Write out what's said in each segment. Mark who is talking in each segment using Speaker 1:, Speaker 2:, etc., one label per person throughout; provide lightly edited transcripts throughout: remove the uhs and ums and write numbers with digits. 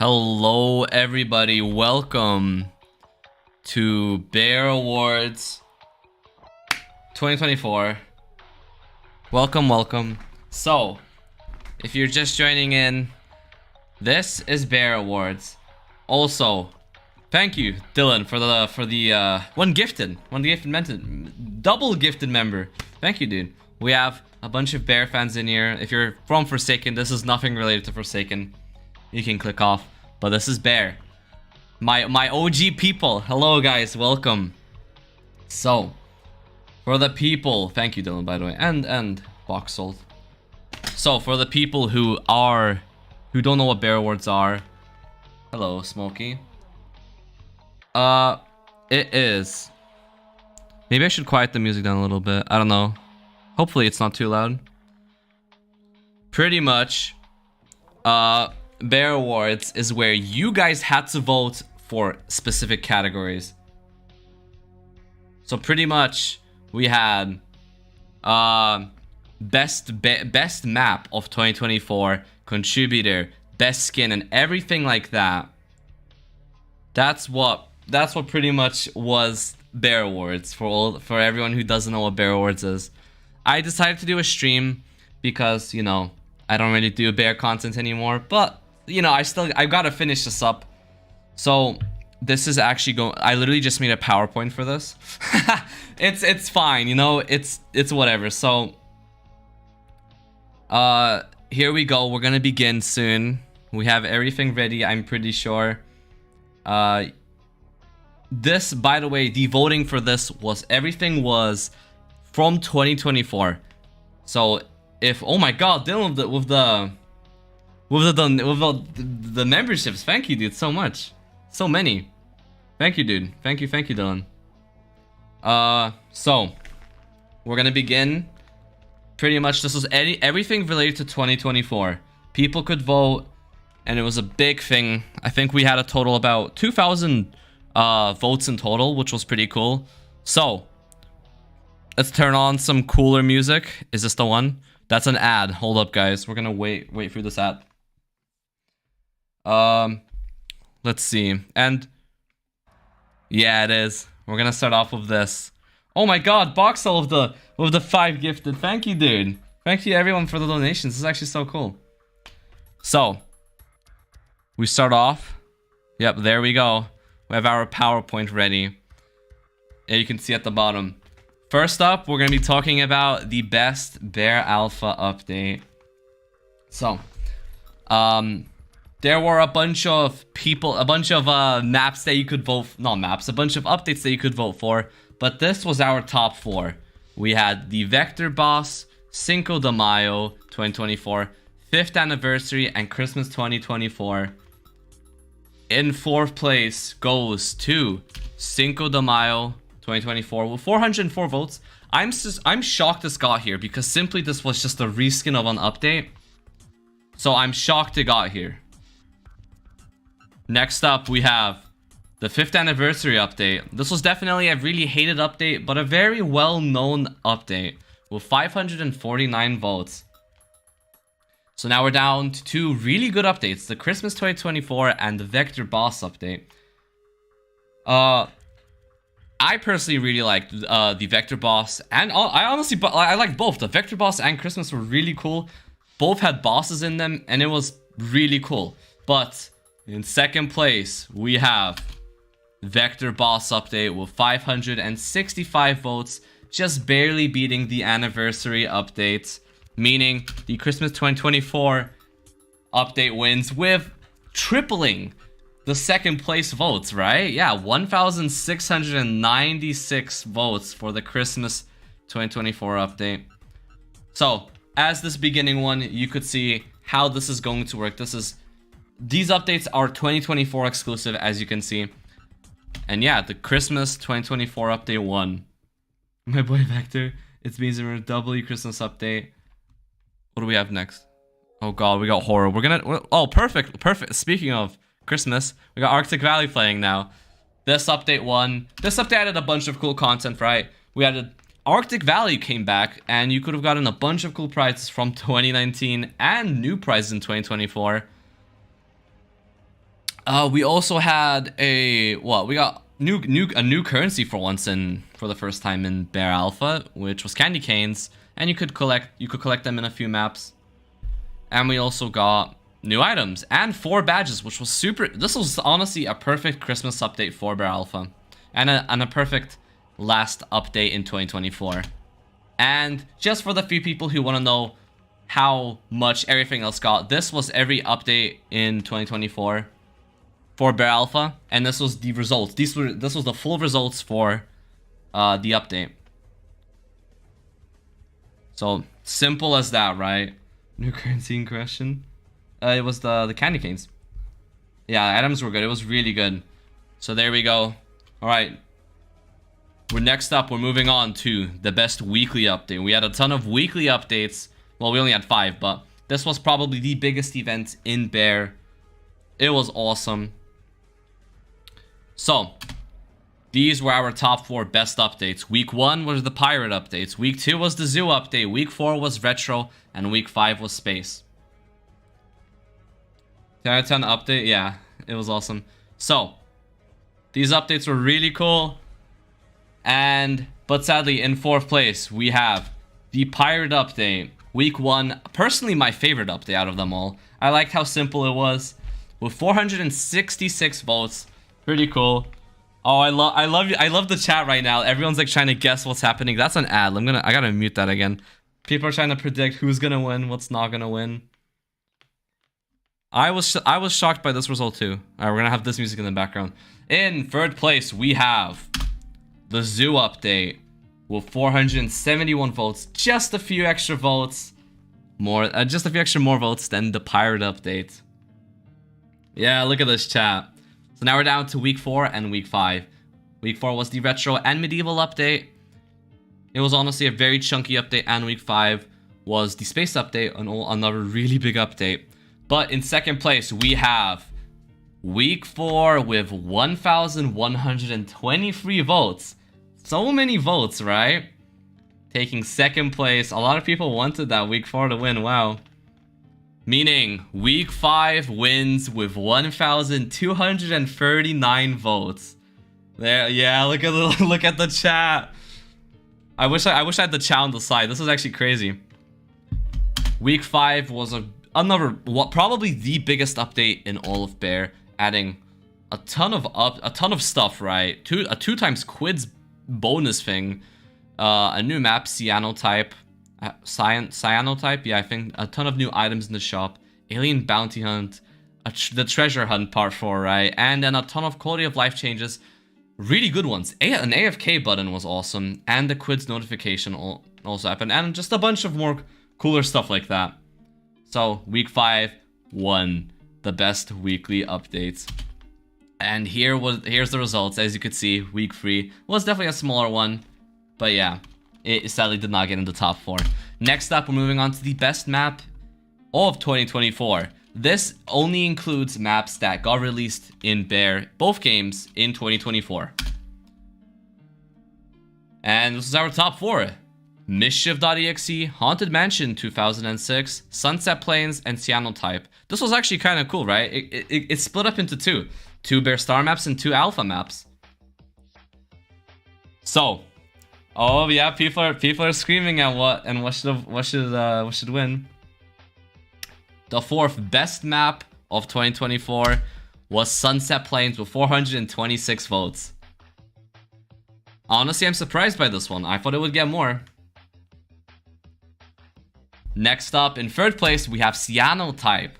Speaker 1: Hello, everybody. Welcome to Bear Awards 2024. Welcome. So, if you're just joining in, this is Bear Awards. Also, thank you, Dylan, for the one gifted double gifted member. Thank you, dude. We have a bunch of Bear fans in here. If you're from Forsaken, this is nothing related to Forsaken. You can click off, but this is Bear. My OG people. Hello, guys. Welcome. So, for the people, thank you, Dylan, by the way, and Box Salt. So, for the people who don't know what Bear Awards are, hello, Smokey. It is. Maybe I should quiet the music down a little bit. I don't know. Hopefully, it's not too loud. Pretty much, Bear Awards is where you guys had to vote for specific categories. So pretty much we had best map of 2024, contributor, best skin, and everything like that. That's what pretty much was Bear Awards for everyone who doesn't know what Bear Awards is. I decided to do a stream because, you know, I don't really do bear content anymore, but you know, I gotta finish this up. So this is actually I literally just made a PowerPoint for this. it's fine, you know, it's whatever. So here we go. We're gonna begin soon. We have everything ready, I'm pretty sure. This, by the way, the voting for this everything was from 2024. So if, oh my god, Dylan, with the memberships, thank you, dude, so much, so many. Thank you, dude. Thank you, Dylan. So we're gonna begin. Pretty much, this was everything related to 2024. People could vote, and it was a big thing. I think we had a total about 2,000 votes in total, which was pretty cool. So let's turn on some cooler music. Is this the one? That's an ad. Hold up, guys. We're gonna wait through this ad. Let's see. And yeah, it is. We're gonna start off with this. Oh my god, Boxel with the 5 gifted. Thank you, dude. Thank you everyone for the donations. This is actually so cool. So we start off. Yep, there we go. We have our PowerPoint ready. And you can see at the bottom. First up, we're gonna be talking about the best Bear Alpha update. So, there were a bunch of maps that you could vote, not maps, a bunch of updates that you could vote for, but this was our top 4. We had the Vector Boss, Cinco de Mayo 2024, 5th Anniversary, and Christmas 2024. In 4th place goes to Cinco de Mayo 2024 with 404 votes. I'm shocked this got here because simply this was just a reskin of an update. So I'm shocked it got here. Next up, we have the 5th Anniversary update. This was definitely a really hated update, but a very well-known update with 549 votes. So now we're down to 2 really good updates, the Christmas 2024 and the Vector Boss update. I personally really liked the Vector Boss, and I liked both. The Vector Boss and Christmas were really cool. Both had bosses in them, and it was really cool. But in 2nd place, we have Vector Boss update with 565 votes, just barely beating the Anniversary update, meaning the Christmas 2024 update wins with tripling the 2nd place votes, right? Yeah, 1,696 votes for the Christmas 2024 update. So, as this beginning one, you could see how this is going to work. These updates are 2024 exclusive, as you can see. And yeah, the Christmas 2024 update won. My boy Vector, it's been a doubly Christmas update. What do we have next? Oh god, we got horror. Oh, perfect. Speaking of Christmas, we got Arctic Valley playing now. This update won. This update added a bunch of cool content, right? We added Arctic Valley came back, and you could have gotten a bunch of cool prizes from 2019 and new prizes in 2024. We also had a we got a new currency for once for the first time in Bear Alpha, which was candy canes, and you could collect them in a few maps. And we also got new items and 4 badges, which was super. This was honestly a perfect Christmas update for Bear Alpha, and a perfect last update in 2024. And just for the few people who want to know how much everything else got, this was every update in 2024 for Bear Alpha, and this was the results. This was the full results for the update. So simple as that, right? New currency in question. It was the candy canes. Yeah, items were good. It was really good. So there we go. All right. Next up, we're moving on to the best weekly update. We had a ton of weekly updates. Well, we only had 5, but this was probably the biggest event in Bear. It was awesome. So, these were our top 4 best updates. Week 1 was the pirate updates. Week 2 was the zoo update. Week 4 was retro. And week 5 was space. 10 out of 10 update. Yeah, it was awesome. So, these updates were really cool. But sadly, in 4th place, we have the pirate update. Week 1, personally my favorite update out of them all. I liked how simple it was. With 466 votes. Pretty cool. Oh, I love the chat right now. Everyone's like trying to guess what's happening. That's an ad. I gotta mute that again. People are trying to predict who's gonna win, what's not gonna win. I was shocked by this result too. Alright, we're gonna have this music in the background. In 3rd place, we have the zoo update with 471 votes. Just a few extra votes. Just a few extra more votes than the pirate update. Yeah, look at this chat. So now we're down to week 4 and week 5. Week 4 was the retro and medieval update. It was honestly a very chunky update, and week 5 was the space update, another really big update. But in 2nd place, we have week 4 with 1,123 votes. So many votes, right? Taking 2nd place. A lot of people wanted that week 4 to win. Wow. Meaning week 5 wins with 1,239 votes. There, yeah. Look at the chat. I wish I had the chat on the side. This was actually crazy. Week 5 was probably the biggest update in all of Bear, adding a ton of stuff, right? A 2 times quids bonus thing, a new map, cyanotype, yeah, I think a ton of new items in the shop, alien bounty hunt, the treasure hunt part 4, right? And then a ton of quality of life changes. Really good ones. An AFK button was awesome, and the quids notification also happened, and just a bunch of more cooler stuff like that. So week 5 won the best weekly updates, and here's the results. As you could see, week 3 was definitely a smaller one, but yeah, it sadly did not get in the top 4. Next up, we're moving on to the best map of 2024. This only includes maps that got released in Bear, both games, in 2024. And this is our top 4. Mischief.exe, Haunted Mansion 2006, Sunset Plains, and Cyanotype. This was actually kind of cool, right? It split up into 2. 2 Bear Star maps and 2 Alpha maps. So, oh yeah, people are screaming at what should win. The 4th best map of 2024 was Sunset Plains with 426 votes. Honestly, I'm surprised by this one. I thought it would get more. Next up, in 3rd place, we have Cyanotype.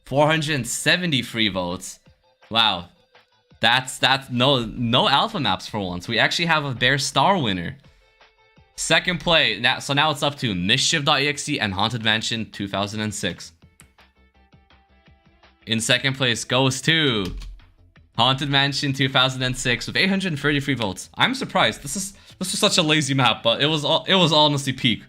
Speaker 1: 473 votes. Wow. That's no alpha maps for once. We actually have a Bear Star winner. 2nd place, so now it's up to Mischief.exe and Haunted Mansion 2006. In 2nd place goes to Haunted Mansion 2006 with 833 votes. I'm surprised. This was such a lazy map, but it was honestly peak.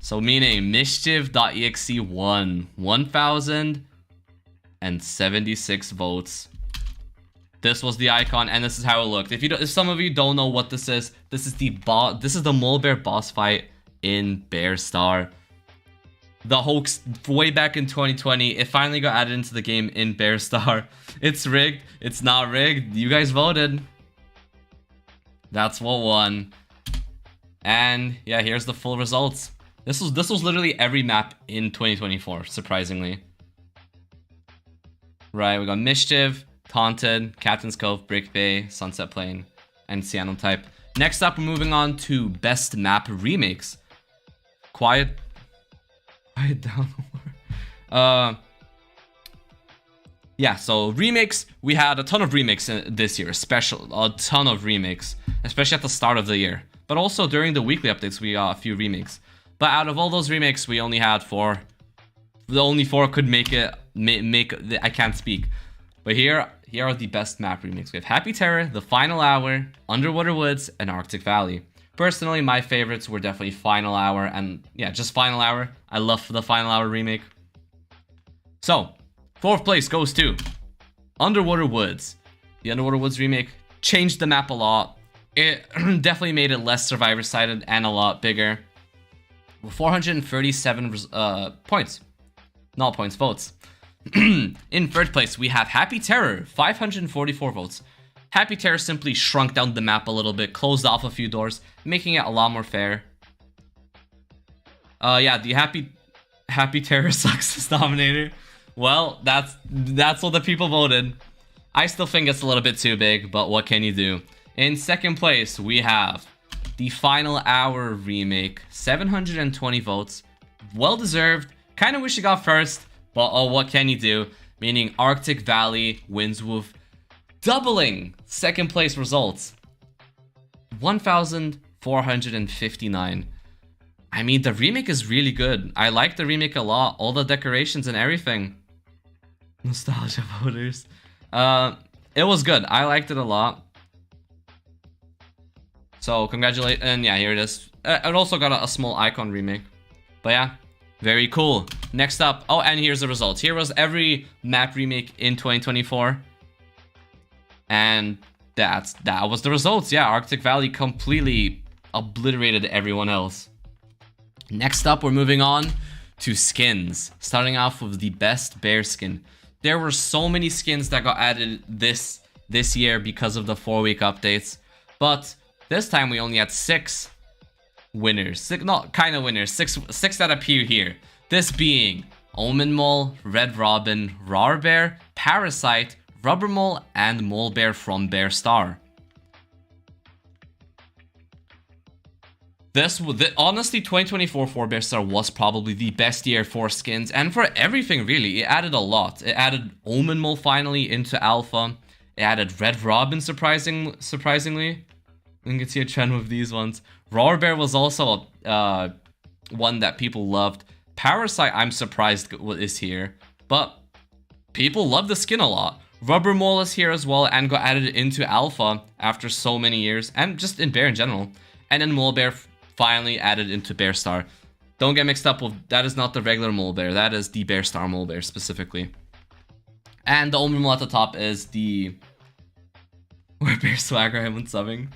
Speaker 1: So meaning Mischief.exe won 1,076 votes. This was the icon, and this is how it looked. If some of you don't know what this is the Mole Bear boss fight in Bear Star. the hoax way back in 2020. It finally got added into the game in Bear Star. It's rigged. It's not rigged. You guys voted. That's what won. And yeah, here's the full results. This was literally every map in 2024, surprisingly. Right, we got Mischief, Taunted, Captain's Cove, Brick Bay, Sunset Plain, and Cyanotype. Next up, we're moving on to Best Map Remakes. Quiet down. Yeah, so remakes, we had a ton of remakes this year, a ton of remakes, especially at the start of the year. But also during the weekly updates, we got a few remakes. But out of all those remakes, we only had 4. The only 4 could make it, I can't speak. But here are the best map remakes. We have Happy Terror, The Final Hour, Underwater Woods, and Arctic Valley. Personally, my favorites were definitely Final Hour and, yeah, just Final Hour. I love the Final Hour remake. So, 4th place goes to Underwater Woods. The Underwater Woods remake changed the map a lot. It definitely made it less survivor-sided and a lot bigger. 437 points. Not points, votes. In 3rd place, we have Happy Terror, 544 votes. Happy Terror simply shrunk down the map a little bit, closed off a few doors, making it a lot more fair. Yeah, the Happy Terror sucks as Dominator. Well, that's what the people voted. I still think it's a little bit too big, but what can you do? In 2nd place, we have the Final Hour remake, 720 votes. Well deserved. Kind of wish it got 1st, but oh, what can you do? Meaning Arctic Valley wins with doubling 2nd place results. 1,459. I mean, the remake is really good. I like the remake a lot. All the decorations and everything. Nostalgia voters. It was good. I liked it a lot. So, congratulations. And yeah, here it is. It also got a small icon remake. But yeah, very cool. Next up. Oh, and here's the results. Here was every map remake in 2024. And that was the results. Yeah, Arctic Valley completely obliterated everyone else. Next up, we're moving on to skins. Starting off with the best bear skin. There were so many skins that got added this year because of the 4-week updates. But this time we only had 6 winners. 6 that appear here. This being Omen Mole, Red Robin, Rar Bear, Parasite, Rubber Mole, and Mole Bear from Bear Star. Honestly, 2024 for Bear Star was probably the best year for skins and for everything, really. It added a lot. It added Omen Mole finally into Alpha. It added Red Robin, surprisingly. You can see a trend with these ones. Rar Bear was also one that people loved. Parasite, I'm surprised is here, but people love the skin a lot. Rubber Mole is here as well and got added into Alpha after so many years, and just in Bear in general. And then Mole Bear finally added into Bear Star. Don't get mixed up with, that is not the regular Mole Bear, that is the Bear Star Mole Bear specifically. And the Omen Mole at the top is the Where Bear Swagger I went subbing.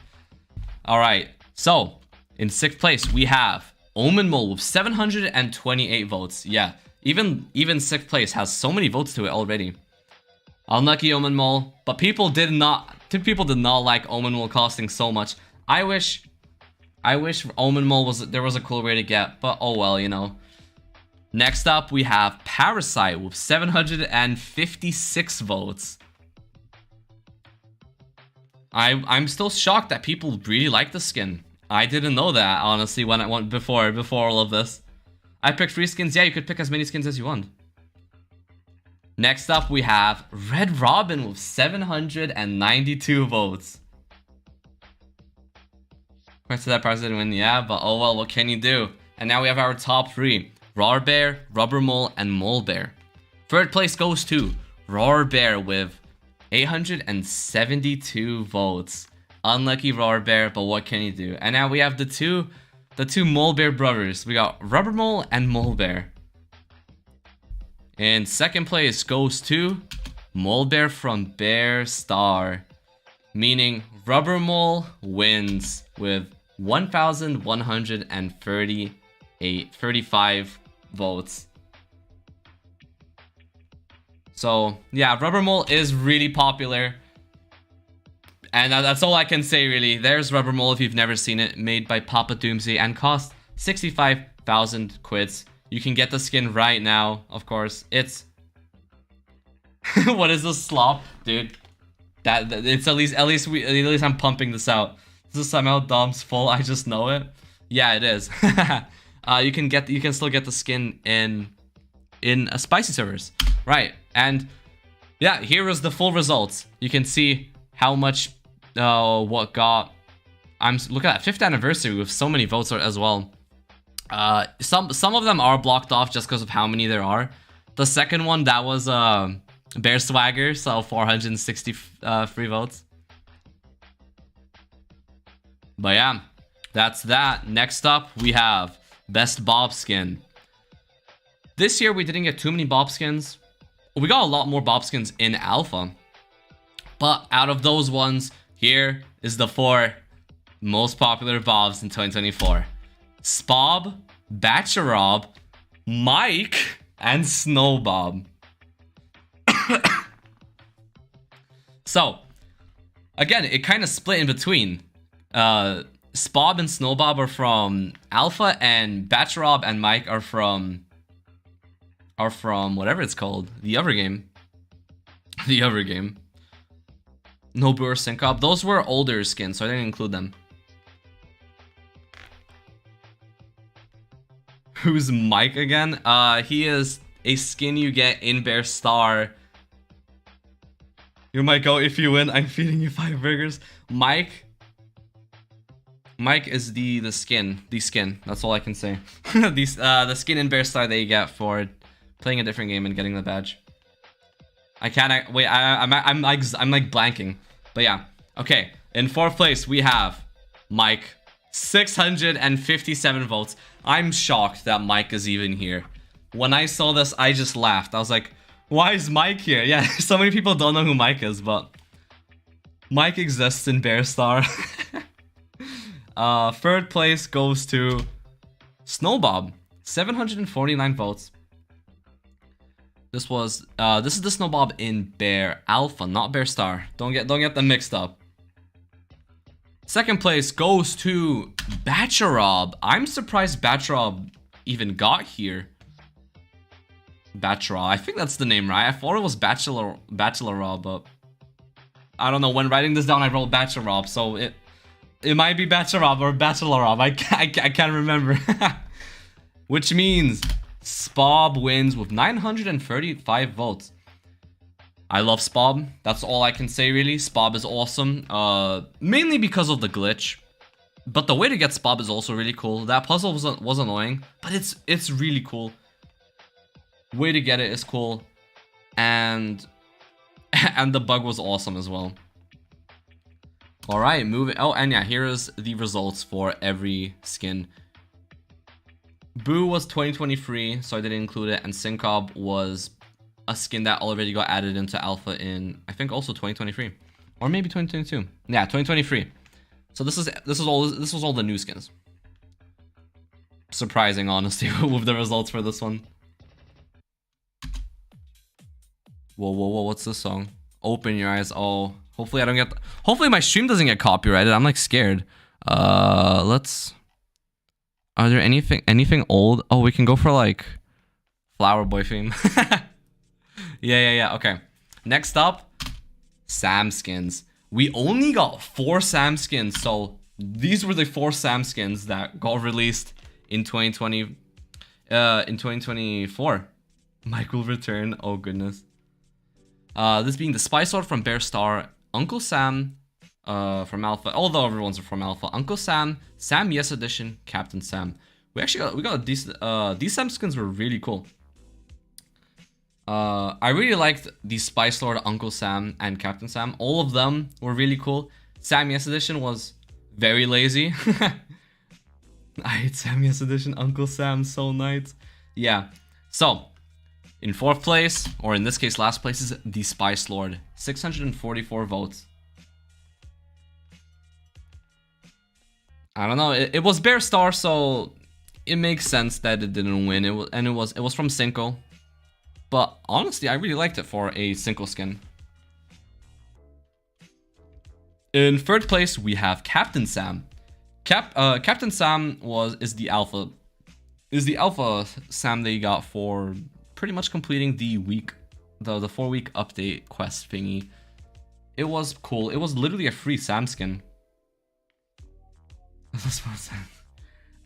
Speaker 1: Alright, so in 6th place we have Omen Mole with 728 votes. Yeah, even 6th place has so many votes to it already. Unlucky Omen Mole, but people did not like Omen Mole costing so much. I wish Omen Mole there was a cool way to get, but oh well, you know. Next up, we have Parasite with 756 votes. I'm still shocked that people really like the skin. I didn't know that, honestly, when I went before all of this. I picked 3 skins. Yeah, you could pick as many skins as you want. Next up, we have Red Robin with 792 votes. Congrats to that person win, yeah, but oh well, what can you do? And now we have our top 3. Rar Bear, Rubber Mole, and Mole Bear. 3rd place goes to Rar Bear with 872 votes. Unlucky Rar Bear, but what can you do? And now we have the two Mole Bear brothers. We got Rubber Mole and Mole Bear. And 2nd place goes to Mole Bear from Bear Star. Meaning Rubber Mole wins with 1,135 votes. So yeah, Rubber Mole is really popular. And that's all I can say, really. There's Rubber Mole if you've never seen it, made by Papa Doomsday and cost 65,000 quids. You can get the skin right now, of course. It's what is this slop, dude? That it's at least I'm pumping this out. This is somehow Dom's full. I just know it. Yeah, it is. You can still get the skin in a spicy servers, right? And yeah, here is the full results. You can see how much what got. Look at that 5th anniversary with so many votes as well. Some of them are blocked off just because of how many there are. The second one, that was Bear Swagger, so 460 free votes. But yeah, that's that. Next up, we have Best Bob Skin. This year, we didn't get too many Bob Skins. We got a lot more Bob Skins in Alpha. But out of those ones, here is the 4 most popular Bobs in 2024. Spob, Batcherob, Mike, and Snowbob. So, again, it kind of split in between. Spob and Snowbob are from Alpha, and Batcherob and Mike are from whatever it's called, the other game. The other game. Nobu or Syncob. Those were older skins, so I didn't include them. Who's Mike again? He is a skin you get in Bear Star. You might go, if you win, I'm feeding you 5 burgers. Mike is the skin. That's all I can say. The skin in Bear Star that you get for playing a different game and getting the badge. I can't wait. I'm like blanking. But yeah. Okay. In 4th place we have Mike. 657 votes. I'm shocked that Mike is even here. When I saw this, I just laughed. I was like, why is Mike here? Yeah, so many people don't know who Mike is, but Mike exists in Bear Star. 3rd place goes to Snowbob. 749 votes. This is the Snowbob in Bear Alpha, not Bear Star. Don't get them mixed up. 2nd place goes to Batcherob. I'm surprised Batcherob even got here. Batcherob, I think that's the name, right? I thought it was Bachelorob, but I don't know. When writing this down, I wrote Batcherob, so it might be Batcherob or Bachelorob. I can't remember. Which means Spob wins with 935 votes. I love Spob. That's all I can say, really. Spob is awesome. Mainly because of the glitch. But the way to get Spob is also really cool. That puzzle was annoying, but it's really cool. Way to get it is cool. And the bug was awesome as well. Alright, moving. Oh, and yeah, here is the results for every skin. Boo was 2023, so I didn't include it. And Syncob was a skin that already got added into Alpha in, I think, also 2023. Or maybe 2022. Yeah, 2023. So this was all the new skins. Surprising, honestly, with the results for this one. Whoa, what's this song? Open your eyes. Oh, hopefully I don't get... Hopefully my stream doesn't get copyrighted. I'm like scared. Let's... Are there anything old? Oh, we can go for like Flower Boy theme. Yeah. Okay. Next up, Sam skins. We only got 4 Sam skins, so these were the 4 Sam skins that got released in 2020. In 2024. Mike will return. Oh goodness. This being the Spy Sword from Bear Star, Uncle Sam from Alpha, although everyone's from Alpha, Uncle Sam, Sam Yes Edition, Captain Sam. We got a decent, these Sam skins were really cool. I really liked the Spice Lord, Uncle Sam, and Captain Sam. All of them were really cool. Sam Yes Edition was very lazy. I hate Sam Yes Edition, Uncle Sam, so nice. Yeah, so in 4th place, or in this case last place, is the Spice Lord. 644 votes. I don't know, it was Bear Star, so it makes sense that it didn't win. It was from Cinco. But honestly, I really liked it for a Cinco skin. In third place, we have Captain Sam. Captain Sam is the alpha Sam they got for pretty much completing the 4-week update quest thingy. It was cool. It was literally a free Sam skin.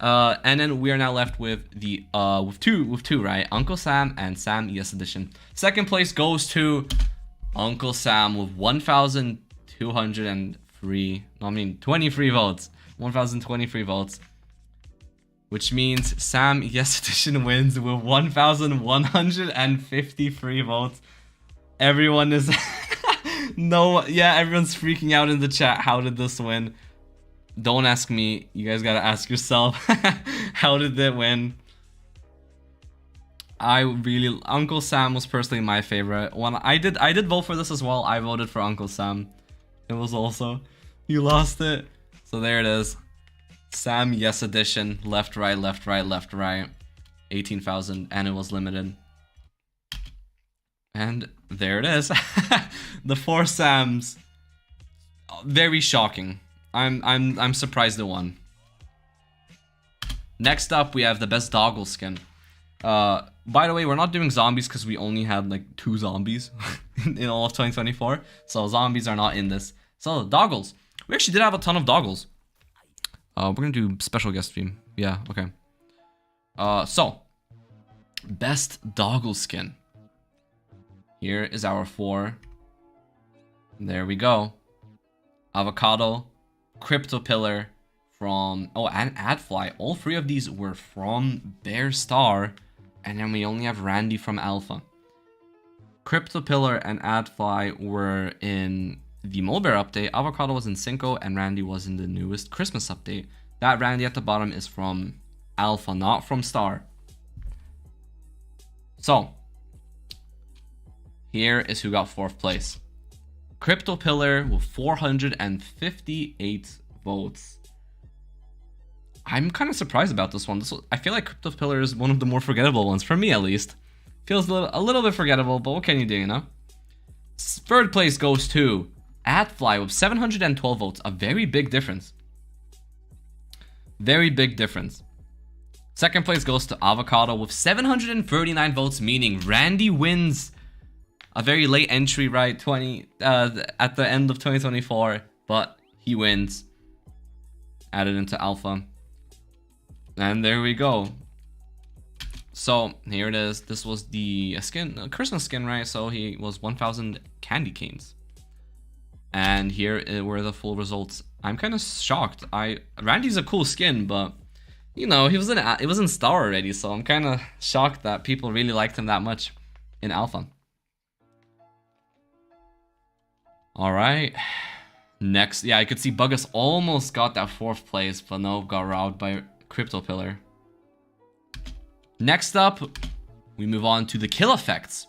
Speaker 1: And then we are now left with the with two, right? Uncle Sam and Sam ES Edition. Second place goes to Uncle Sam with 23 votes. 1023 votes. Which means Sam ES Edition wins with 1153 votes. Everyone is everyone's freaking out in the chat. How did this win? Don't ask me. You guys gotta ask yourself. How did it win? Uncle Sam was personally my favorite. When I did vote for this as well. I voted for Uncle Sam. It was also, you lost it. So there it is. Sam Yes Edition. Left, right, left, right, left, right. 18,000, and it was limited. And there it is. The 4 Sams. Very shocking. I'm surprised it won. Next up, we have the best Doggle skin. By the way, we're not doing zombies because we only had like 2 zombies in all of 2024. So zombies are not in this. So Doggles. We actually did have a ton of Doggles. We're gonna do special guest stream. Yeah, okay. So best Doggle skin. Here is our 4. There we go. Avocado, Crypto Pillar from and Adfly. All 3 of these were from Bear Star, and then we only have Randy from Alpha. Crypto Pillar and Adfly were in the Mulbear update. Avocado was in Cinco, and Randy was in the newest Christmas update. That Randy at the bottom is from Alpha, not from Star. So here is who got 4th place. Crypto Pillar with 458 votes. I'm kind of surprised about this one. I feel like Crypto Pillar is one of the more forgettable ones, for me at least. Feels a little bit forgettable, but what can you do, you know? 3rd place goes to Adfly with 712 votes. A very big difference. Very big difference. 2nd place goes to Avocado with 739 votes, meaning Randy wins. A very late entry, right? At the end of 2024, but he wins. Added into Alpha. And there we go. So here it is. This was the a Christmas skin, right? So he was 1,000 candy canes. And here were the full results. I'm kind of shocked. Randy's a cool skin, but you know, it was in Star already, so I'm kind of shocked that people really liked him that much in Alpha. All right. Next, yeah, I could see Buggus almost got that 4th place, but no, got robbed by Crypto Pillar. Next up, we move on to the kill effects.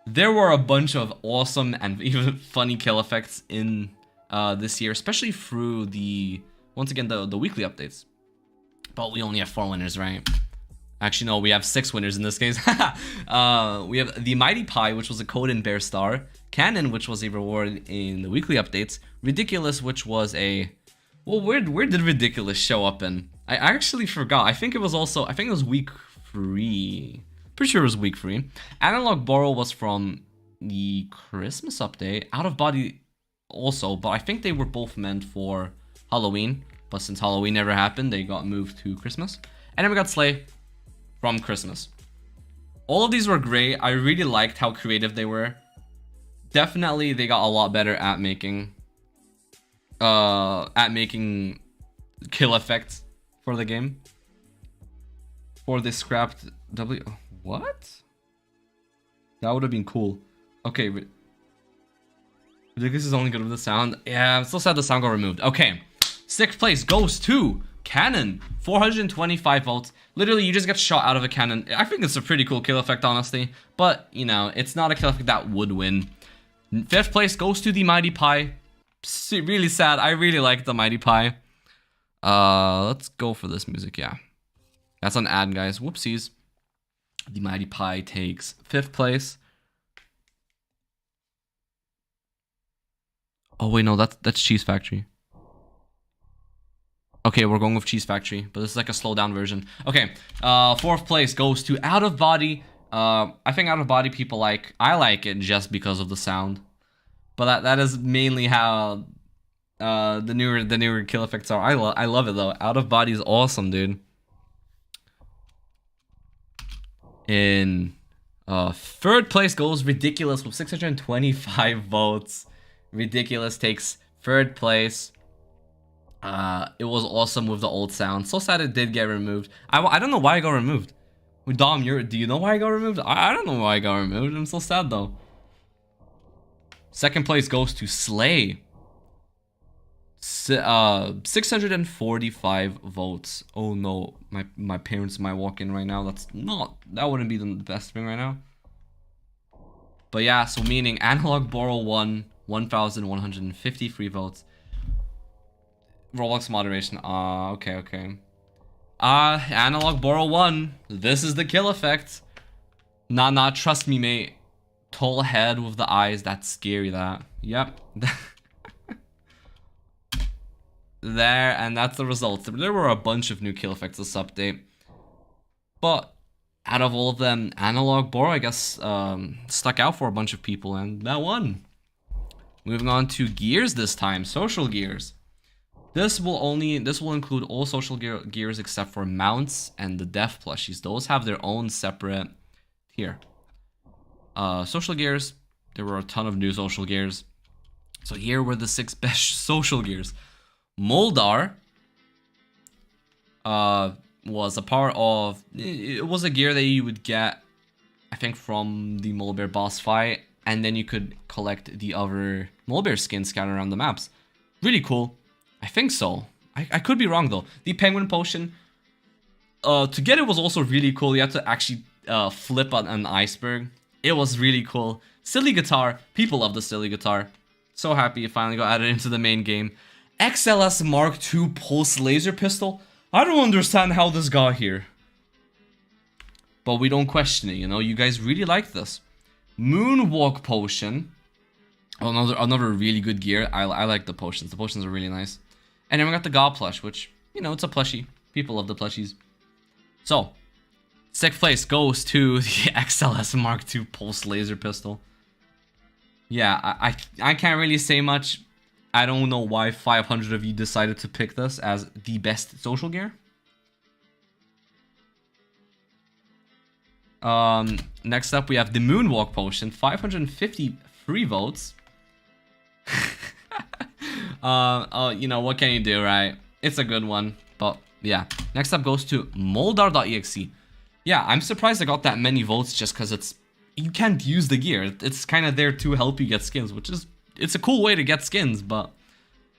Speaker 1: There were a bunch of awesome and even funny kill effects in this year, especially through once again the weekly updates. But we only have 4 winners, right? Actually, no, we have 6 winners in this case. We have the Mighty Pie, which was a code in Bear Star. Cannon, which was a reward in the weekly updates. Ridiculous, which was a... Well, where did Ridiculous show up in? I actually forgot. I think it was week 3. Pretty sure it was week 3. Analog Borrow was from the Christmas update. Out of Body also, but I think they were both meant for Halloween. But since Halloween never happened, they got moved to Christmas. And then we got Slay from Christmas. All of these were great. I really liked how creative they were. Definitely, they got a lot better at making kill effects for the game. For the scrapped what? That would have been cool. Okay, this is only good with the sound. Yeah, I'm still sad the sound got removed. Okay, 6th place goes to Cannon. 425 votes. Literally, you just get shot out of a cannon. I think it's a pretty cool kill effect, honestly. But, you know, it's not a kill effect that would win. 5th place goes to the Mighty Pie. Really sad. I really like the Mighty Pie. Let's go for this music, yeah. That's an ad, guys. Whoopsies. The Mighty Pie takes 5th place. Oh wait, no, that's Cheese Factory. Okay, we're going with Cheese Factory, but this is like a slowed down version. Okay, 4th place goes to Out of Body. I think Out of Body people like. I like it just because of the sound, but that is mainly how the newer kill effects are. I love it though. Out of Body is awesome, dude. In 3rd place goes Ridiculous with 625 votes. Ridiculous takes 3rd place. It was awesome with the old sound. So sad it did get removed. I don't know why it got removed. Dom, do you know why it got removed? I don't know why it got removed. I'm so sad though. 2nd place goes to Slay. 645 votes. Oh no, my parents might walk in right now. That wouldn't be the best thing right now. But yeah, so meaning Analog Borrow won 1,153 votes. Roblox moderation. Okay. Analog Borrow 1. This is the kill effect. Nah, trust me, mate. Tall head with the eyes. That's scary, that. Yep. There, and that's the results. There were a bunch of new kill effects this update. But out of all of them, Analog Borrow, I guess, stuck out for a bunch of people, and that won. Moving on to gears this time. Social gears. This will include all social gears except for mounts and the death plushies. Those have their own separate tier. Social gears, there were a ton of new social gears. So here were the 6 best social gears. Moldar was a part of, it was a gear that you would get, I think, from the Molebear boss fight, and then you could collect the other Molebear skins scattered around the maps. Really cool. I think so. I could be wrong though. The penguin potion, to get it was also really cool. You had to actually flip on an iceberg. It was really cool. Silly guitar. People love the silly guitar. So happy it finally got added into the main game. XLS Mark II Pulse Laser Pistol. I don't understand how this got here. But we don't question it, you know. You guys really like this. Moonwalk Potion. Another really good gear. I like the potions. The potions are really nice. And then we got the God plush, which, you know, it's a plushie. People love the plushies. So, 6th place goes to the XLS Mark II Pulse Laser Pistol. Yeah, I can't really say much. I don't know why 500 of you decided to pick this as the best social gear. Next up, we have the Moonwalk Potion. 553 votes. You know, what can you do, right? It's a good one, but yeah. Next up goes to Moldar.exe. Yeah, I'm surprised I got that many votes just because you can't use the gear. It's kind of there to help you get skins, which is, it's a cool way to get skins, but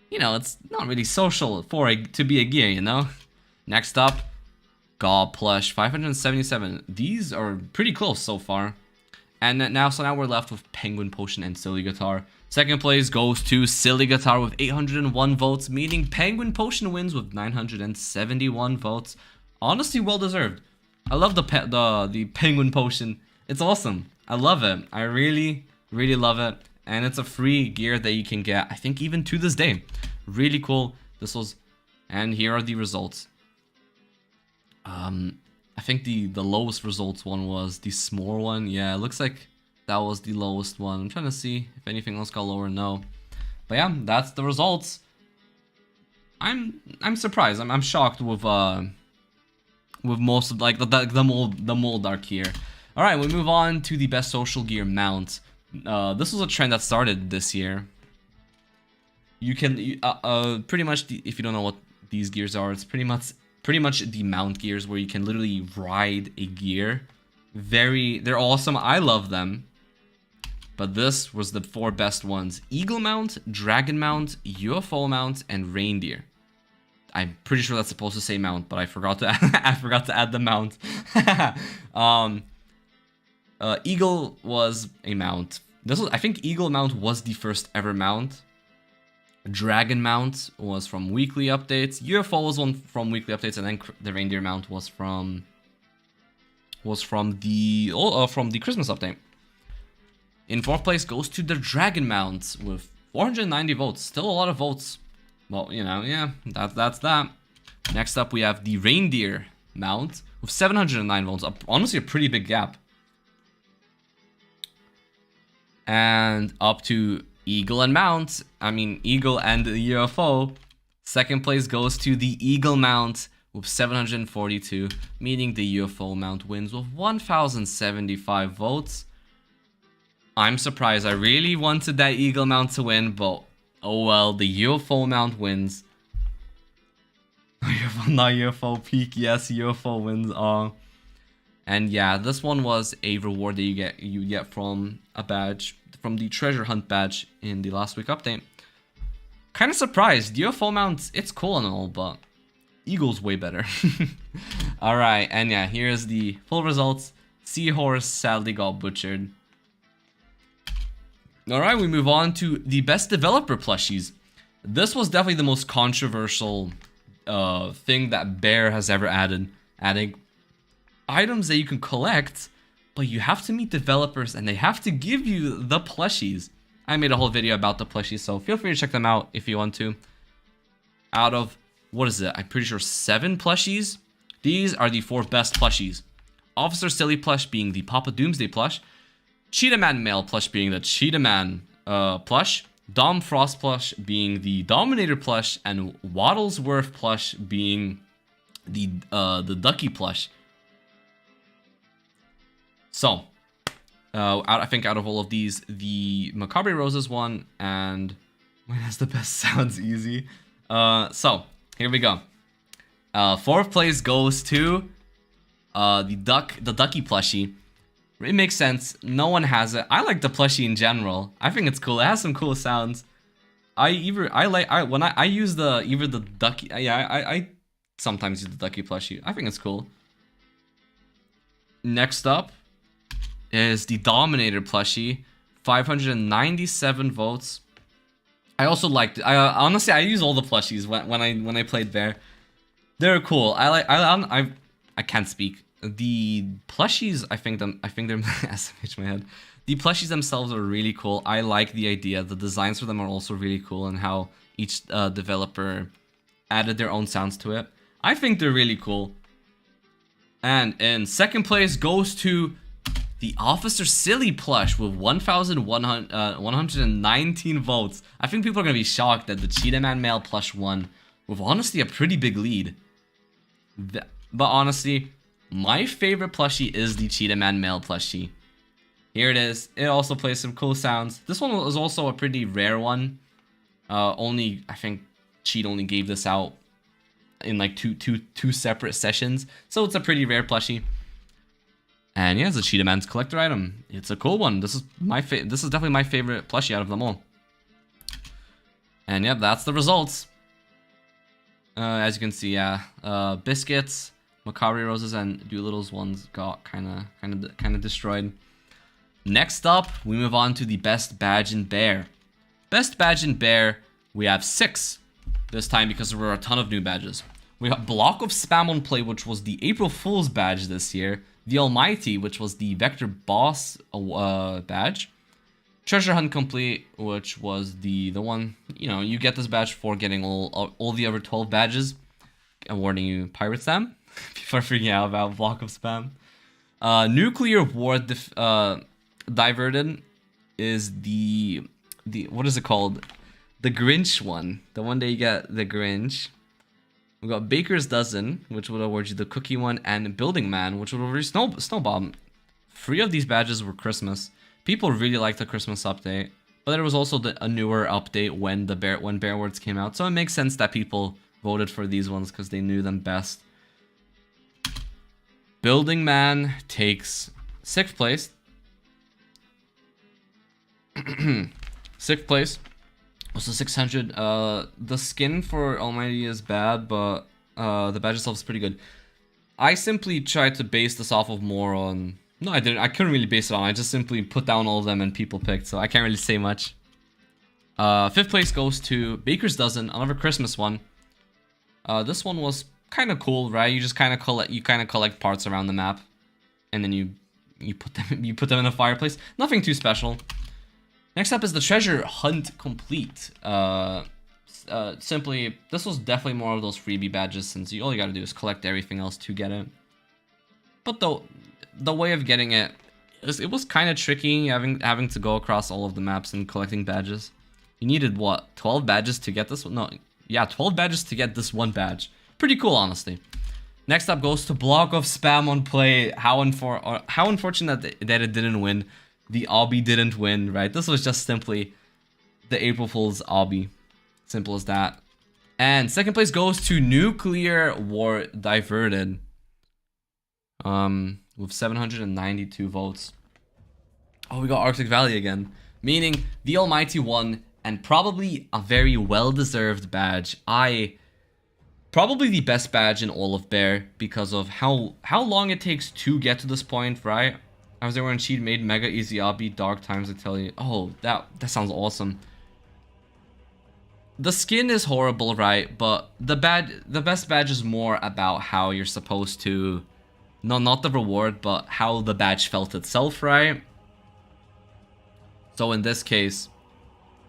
Speaker 1: you know, it's not really social to be a gear, you know? Next up, God Plush, 577. These are pretty close so far. And now we're left with Penguin Potion and Silly Guitar. 2nd place goes to Silly Guitar with 801 votes, meaning Penguin Potion wins with 971 votes. Honestly, well deserved. I love the Penguin Potion. It's awesome. I love it. I really, really love it. And it's a free gear that you can get, I think, even to this day. Really cool. And here are the results. I think the lowest results one was the s'more one. Yeah, it looks like that was the lowest one. I'm trying to see if anything else got lower. No. But yeah, that's the results. I'm surprised. I'm shocked with most of like the Moldar gear. All right, we move on to the best social gear mount. This was a trend that started this year. You can pretty much if you don't know what these gears are, it's pretty much the mount gears where you can literally ride a gear. They're awesome. I love them. But this was the 4 best ones: Eagle Mount, Dragon Mount, UFO Mount, and Reindeer. I'm pretty sure that's supposed to say mount, but I forgot to add the mount. Eagle was a mount. I think Eagle Mount was the first ever mount. Dragon Mount was from weekly updates. UFO was one from weekly updates, and then the Reindeer Mount was from the Christmas update. In 4th place goes to the Dragon Mount with 490 votes. Still a lot of votes. Well, you know, yeah, that's that. Next up, we have the Reindeer Mount with 709 votes. Honestly, a pretty big gap. And up to Eagle and Mount. I mean, Eagle and the UFO. 2nd place goes to the Eagle Mount with 742, meaning the UFO Mount wins with 1,075 votes. I'm surprised. I really wanted that Eagle Mount to win, but oh well, the UFO Mount wins. Not UFO peak, yes, UFO wins. And yeah, this one was a reward that you get from a badge, from the treasure hunt badge in the last week update. Kind of surprised. UFO Mount, it's cool and all, but Eagle's way better. Alright, and yeah, here's the full results. Seahorse sadly got butchered. Alright, we move on to the best developer plushies. This was definitely the most controversial thing that Bear has ever added. Adding items that you can collect, but you have to meet developers and they have to give you the plushies. I made a whole video about the plushies, so feel free to check them out if you want to. Out of, what is it? I'm pretty sure 7 plushies. These are the 4 best plushies. Officer Silly plush being the Papa Doomsday plush. Cheetah Man male plush being the Cheetah Man plush. Dom Frost plush being the Dominator plush. And Waddlesworth plush being the Ducky plush. So, I think out of all of these, the Macabre Roses one, and mine has the best sounds easy. So, here we go. 4th place goes to the Ducky plushie. It makes sense. No one has it. I like the plushie in general. I think it's cool. It has some cool sounds. I use the Ducky. Yeah, I sometimes use the Ducky plushie. I think it's cool. Next up is the Dominator plushie, 597 votes. I also liked it. Honestly, I use all the plushies when I played Bear. They're cool. I can't speak. The plushies, I think they're SMH my head. The plushies themselves are really cool. I like the idea. The designs for them are also really cool, and how each developer added their own sounds to it. I think they're really cool. And in 2nd place goes to the Officer Silly plush with 1,119 votes. I think people are going to be shocked that the Cheetah Man male plush won with honestly a pretty big lead. But honestly, my favorite plushie is the Cheetah Man male plushie. Here it is. It also plays some cool sounds. This one was also a pretty rare one. I think Cheat only gave this out in like two separate sessions. So it's a pretty rare plushie. And yeah, it's a Cheetah Man's collector item. It's a cool one. This is definitely my favorite plushie out of them all. And yeah, that's the results. As you can see, yeah, Biscuits, Macabre Roses, and Doolittle's ones got kind of destroyed. Next up, we move on to the best badge in Bear. Best badge in Bear, we have 6 this time because there were a ton of new badges. We got Block of Spam on Play, which was the April Fool's badge this year. The Almighty, which was the Vector Boss badge. Treasure Hunt Complete, which was the one, you know, you get this badge for getting all the other 12 badges. Awarding you Pirate Stam. People are freaking out about Block of Spam. Nuclear War Diverted is the what is it called? The Grinch one. The one that you get the Grinch. We got Baker's Dozen, which would award you the Cookie one, and Building Man, which would award you Snowbomb. 3 of these badges were Christmas. People really liked the Christmas update, but there was also a newer update when Bear Awards came out, so it makes sense that people voted for these ones because they knew them best. Building Man takes 6th place. 6th place. Also 600. The skin for Almighty is bad, but the badge itself is pretty good. I simply tried to base this off of more on... No, I didn't. I couldn't really base it on. I just simply put down all of them and people picked, so I can't really say much. Fifth place goes to Baker's Dozen, another Christmas one. This one was kind of cool, right? You just kind of collect parts around the map, and then you put them in a fireplace. Nothing too special. Next up is the Treasure Hunt Complete. Simply, this was definitely more of those freebie badges, since all you gotta do is collect everything else to get it. But the way of getting it was kind of tricky, having to go across all of the maps and collecting badges. You needed what, 12 badges to get this one? No, yeah, 12 badges to get this one badge. Pretty cool, honestly. Next up goes to Block of Spam on Play. How unfortunate that it didn't win. The obby didn't win, right? This was just simply the April Fool's obby. Simple as that. And second place goes to Nuclear War Diverted. With 792 votes. Oh, we got Arctic Valley again. Meaning the Almighty won, and probably a very well-deserved badge. Probably the best badge in all of Bear, because of how long it takes to get to this point, right? I was there when Cheat made Mega Easy Obby, Dark Times, I tell you. Oh, that sounds awesome. The skin is horrible, right? But the best badge is more about how you're supposed to... No, not the reward, but how the badge felt itself, right? So in this case,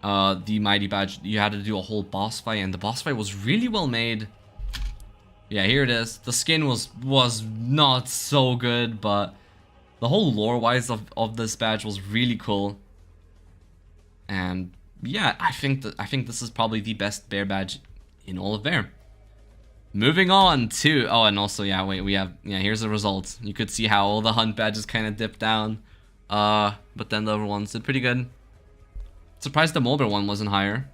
Speaker 1: the Mighty Badge, you had to do a whole boss fight, and the boss fight was really well made. Yeah, here it is. The skin was not so good, but the whole lore-wise of this badge was really cool. And yeah, I think this is probably the best Bear badge in all of Bear. Moving on to... Oh, and also, yeah, wait, we have... Yeah, here's the results. You could see how all the hunt badges kind of dipped down. But then the other ones did pretty good. Surprised the Mulber one wasn't higher.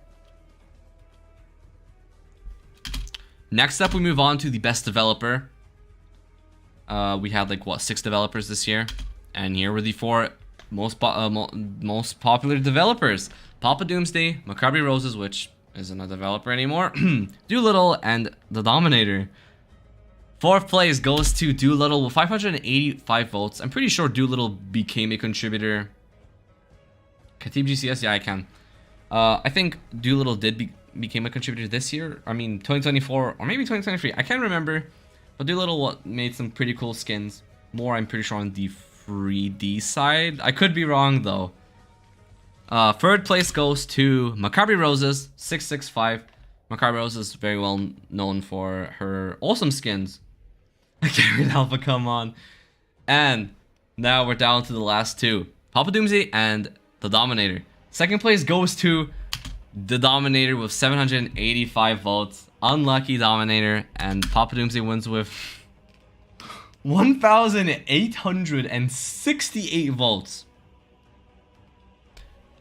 Speaker 1: Next up, we move on to the best developer. We had, like, what, 6 developers this year? And here were the 4 most popular developers. Papa Doomsday, Macabre Roses, which... isn't a developer anymore. Doolittle and the Dominator. Fourth place goes to Doolittle with 585 votes. I'm pretty sure Doolittle became a contributor. Khatib GCS, yeah, I can. I think Doolittle did became a contributor this year. I mean, 2024 or maybe 2023. I can't remember. But Doolittle made some pretty cool skins. More, I'm pretty sure, on the 3D side. I could be wrong though. Third place goes to Macabre Roses, 665. Macabre Roses is very well known for her awesome skins. I can't read Alpha, come on. And now we're down to the last 2. Papa Doomsday and the Dominator. Second place goes to the Dominator with 785 votes. Unlucky Dominator, and Papa Doomsday wins with 1,868 votes.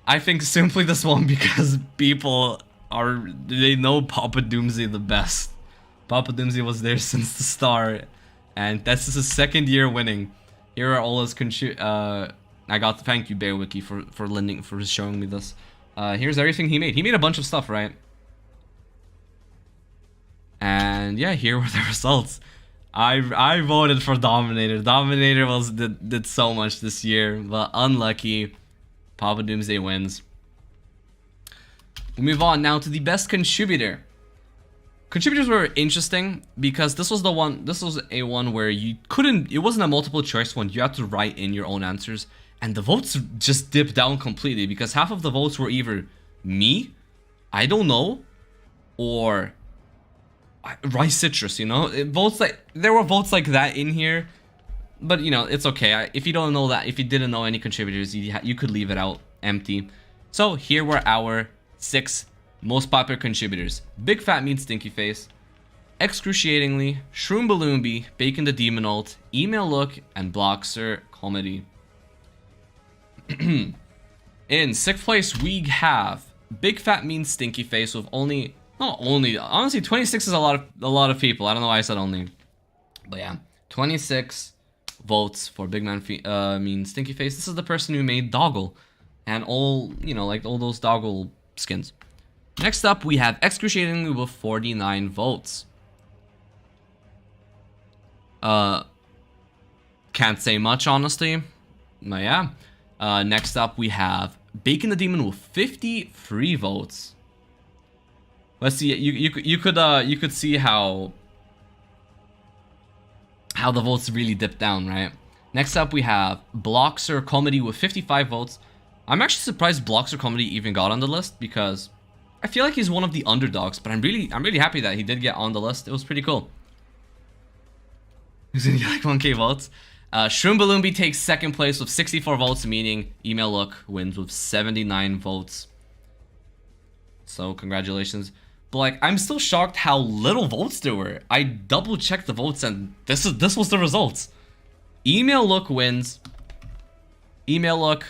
Speaker 1: I think simply this one because they know Papa Doomsday the best. Papa Doomsday was there since the start, and this is his 2nd year winning. Here are all his thank you BearWiki for showing me this. Here's everything he made. He made a bunch of stuff, right? And yeah, here were the results. I voted for Dominator. Dominator did so much this year, but unlucky. Papa Doomsday wins. We move on now to the best contributor. Contributors were interesting because this was a one where you couldn't, it wasn't a multiple choice one. You had to write in your own answers, and the votes just dipped down completely because half of the votes were either me, I don't know, or Rice Citrus, you know? There were votes like that in here. But, you know, it's okay. If you don't know that, if you didn't know any contributors, you could leave it out empty. So here were our 6 most popular contributors. Big Fat Meat Stinky Face, Excruciatingly, Shroom Balloonby, Bacon the Demon Ult, Email Look, and Bloxer Comedy. In 6th place, we have Big Fat Mean Stinky Face with honestly, 26 is a lot of people. I don't know why I said only. But yeah, 26 votes for Big Mean Stinky Face. This is the person who made Doggle and all, you know, like all those Doggle skins. Next up, we have Excruciatingly with 49 votes. Can't say much, honestly. But yeah. Next up, we have Bacon the Demon with 50 free votes. Let's see. You could see how the votes really dipped down, right? Next up we have Bloxer Comedy with 55 votes. I'm actually surprised Bloxer Comedy even got on the list because I feel like he's one of the underdogs, but I'm really happy that he did get on the list. It was pretty cool. He's gonna get like 1k votes. Shroomballoombi takes second place with 64 votes, meaning Email Look wins with 79 votes. So congratulations. But like, I'm still shocked how little votes there were. I double checked the votes and this was the results. Email Look wins. Email Look.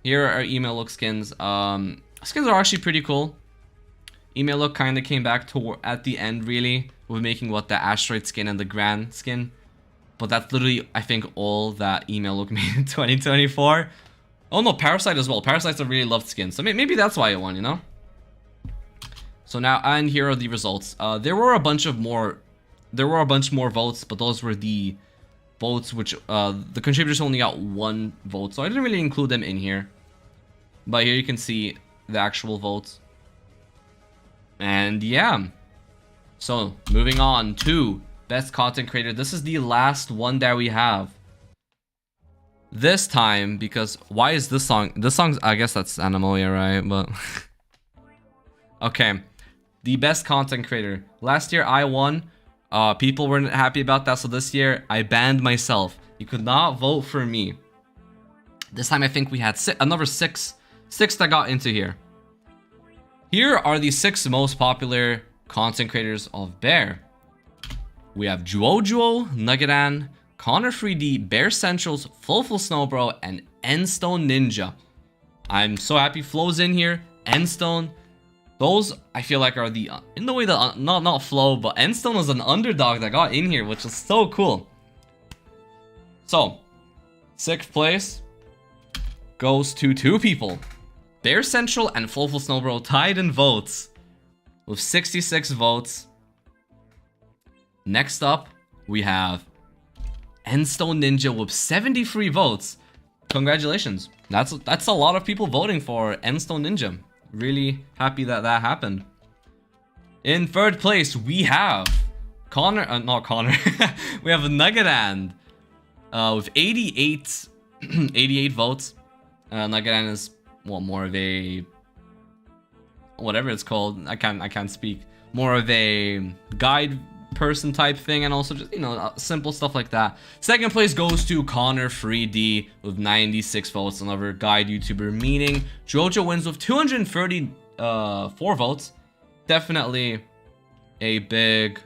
Speaker 1: Here are Email Look skins. Skins are actually pretty cool. Email Look kind of came back to at the end, really, with making what the Asteroid skin and the Grand skin. But that's literally, I think, all that Email Look made in 2024. Oh no, Parasite as well. Parasite's a really loved skin, so maybe that's why it won, you know? So now, and here are the results. There were a bunch more votes, but those were the votes which the contributors only got 1 vote, so I didn't really include them in here. But here you can see the actual votes. And yeah. So moving on to Best Content Creator. This is the last one that we have. This time, because why is this song? This song's, I guess that's Animoya, right? But okay. The Best Content Creator. Last year I won. People weren't happy about that, so this year I banned myself. You could not vote for me. This time I think we had another six that got into here. Here are the 6 most popular content creators of Bear. We have Juojuo, Nuggetan, Connor3D, Bear Centrals, Flowful Snowbro, and Endstone Ninja. I'm so happy Flow's in here. Endstone. Those, I feel like, are the, in the way that, not Flow, but Endstone was an underdog that got in here, which is so cool. So, 6th place goes to 2 people. Bear Central and Flowful Snowbro tied in votes with 66 votes. Next up, we have Endstone Ninja with 73 votes. Congratulations. That's a lot of people voting for Endstone Ninja. Really happy that that happened. In 3rd place, we have not Connor. We have Nuggetan with 88 votes. Nuggetan is, well, more of a, whatever it's called. I can't speak. More of a guide person type thing, and also just, you know, simple stuff like that. 2nd place goes to Connor3D with 96 votes, another guide YouTuber, meaning Jojo wins with 234 votes. Definitely a big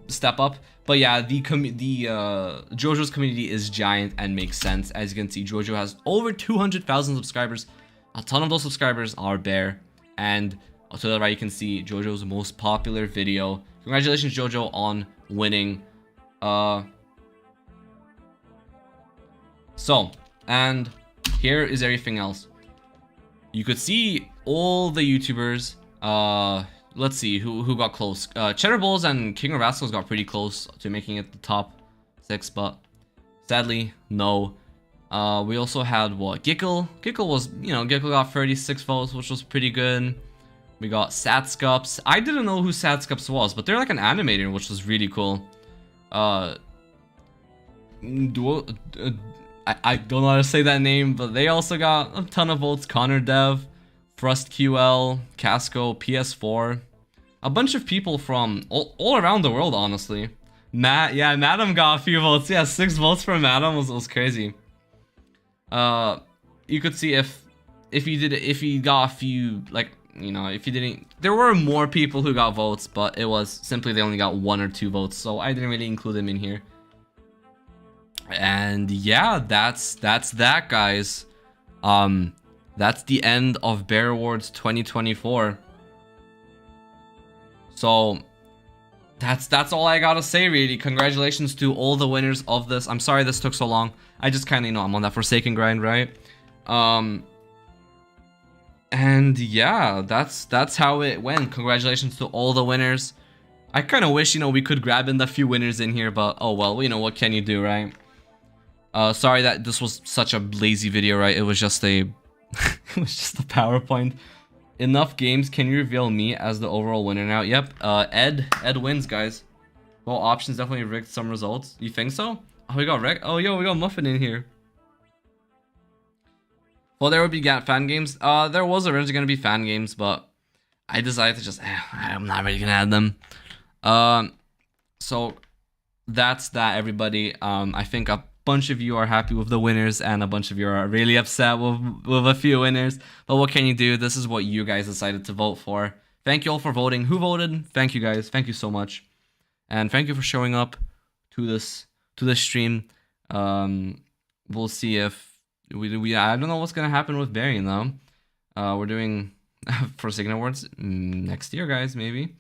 Speaker 1: step up. But yeah, the Jojo's community is giant and makes sense. As you can see, Jojo has over 200,000 subscribers. A ton of those subscribers are Bear, and to the right you can see Jojo's most popular video. Congratulations, Jojo, on winning. So, and here is everything else. You could see all the YouTubers. Let's see who got close. Cheddar Bulls and King of Rascals got pretty close to making it the top 6, but sadly, no. We also had what? Gickle. Gickle was, you know, Gickle got 36 votes, which was pretty good. We got Satscups. I didn't know who Satscups was, but they're like an animator, which was really cool. I don't know how to say that name, but they also got a ton of votes. Connor Dev, ThrustQL, Casco, PS4. A bunch of people from all around the world, honestly. Madam got a few votes. Yeah, 6 votes for Madam was crazy. You could see if you got a few, like, you know, if you didn't, there were more people who got votes, but it was simply they only got 1 or 2 votes, so I didn't really include them in here. And yeah, that's that, guys. That's the end of Bear Awards 2024. So that's all I gotta say, really. Congratulations to all the winners of this. I'm sorry this took so long. I just kind of, you know, I'm on that Forsaken grind, right? And yeah, that's how it went. Congratulations to all the winners. I kind of wish, you know, we could grab in the few winners in here, but oh well, you know, what can you do, right? Sorry that this was such a lazy video, right? It was just a it was just a PowerPoint. Enough games. Can you reveal me as the overall winner now? Yep. Ed wins, guys. Well, options definitely rigged some results. You think so? Oh, we got Rick. Oh, yo, we got Muffin in here. Well, there would be fan games. There was originally gonna be fan games, but I decided to just, I'm not really gonna add them. So that's that, everybody. I think a bunch of you are happy with the winners, and a bunch of you are really upset with a few winners. But what can you do? This is what you guys decided to vote for. Thank you all for voting. Who voted? Thank you, guys. Thank you so much, and thank you for showing up to this stream. We'll see if we I don't know what's gonna happen with Barry though. We're doing for Signet Awards next year, guys. Maybe.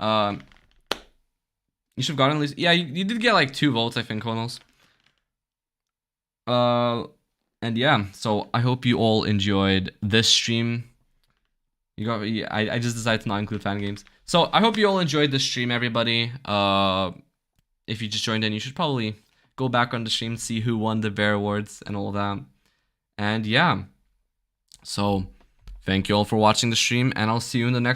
Speaker 1: You should have gotten at least, yeah, you did get like 2 votes, I think, Konos. And yeah, so I hope you all enjoyed this stream. I just decided to not include fan games. So I hope you all enjoyed this stream, everybody. If you just joined in, you should probably go back on the stream, see who won the Bear Awards and all that. And yeah, so thank you all for watching the stream, and I'll see you in the next one.